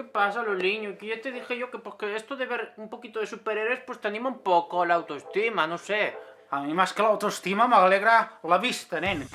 ¿Qué pasa, Loliño? Que ya te dije yo que porque esto de ver un poquito de superhéroes pues te anima un poco la autoestima, no sé. A mi més que l'autoestima m'alegra la vista, nen.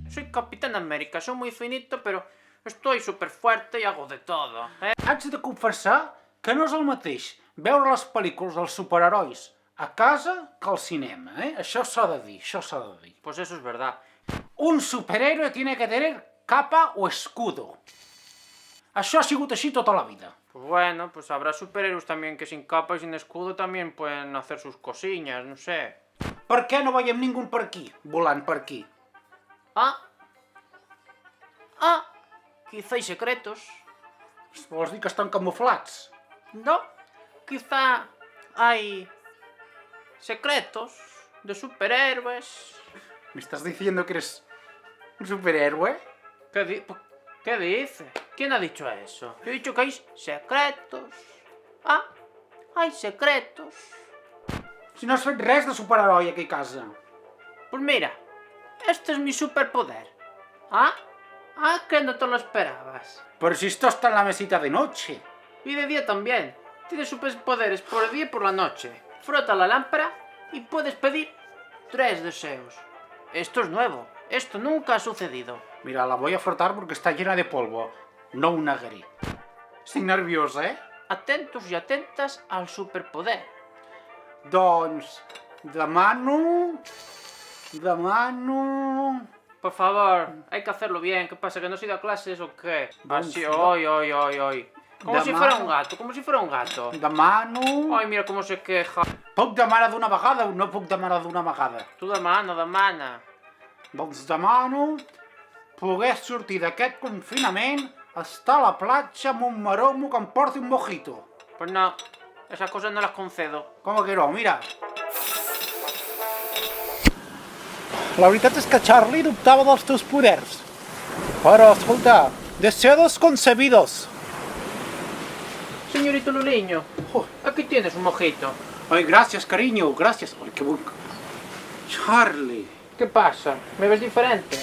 Soy Capitán América, soy muy finito, pero estoy súper fuerte y hago de todo, ¿eh? Haig de confessar que no és el mateix veure les pel·lícules dels superherois a casa que al cinema, eh? Això s'ha de dir, això s'ha de dir. Pues eso es verdad. Un superhéroe tiene que tener capa o escudo. Això ha sigut així tota la vida. Pues bueno, pues habrá superhéroes también que sin capa y sin escudo también pueden hacer sus cosillas, no sé. Per què no veiem ningú per aquí, volant per aquí? Quizá hay secretos. Vols dir que estan camuflats? No, quizá hay secretos de superhéroes. ¿Me estás diciendo que eres un superhéroe? ¿Qué dice? ¿Quién ha dicho eso? Yo he dicho que hay secretos. Hay secretos. Si no has fet res de superheroi aquí a casa. Pues mira, este es mi superpoder. Que no te lo esperabas. Pero si esto está en la mesita de noche. Y de día también. Tienes superpoderes por el día y por la noche. Frota la lámpara y puedes pedir 3 deseos. Esto es nuevo. Esto nunca ha sucedido. Mira, la voy a frotar porque está llena de polvo. No ho negaré. Estic nerviosa, eh? Atentos y atentas al superpoder. Doncs demano... Por favor, hay que hacerlo bien. ¿Qué pasa? ¿Que no has ido a clases o qué? Así, hoy. Como si fuera un gato, como si fuera un gato. Demano... Ay, mira cómo se queja. Puc demanar d'una vegada o no puc demanar d'una vegada? Tu demana. Doncs demano poder sortir d'aquest confinament, estar a la platja amb un maromo que em porti un mojito. Pues no, esas cosas no las concedo. Com que no? Mira. La veritat és que Charlie dubtava dels teus poders. Però, escolta, deseos concebidos. Señorito Luliño, aquí tienes un mojito. Ay, gracias, cariño, gracias. Ay, qué bueno. Charlie. ¿Qué pasa? ¿Me ves diferente?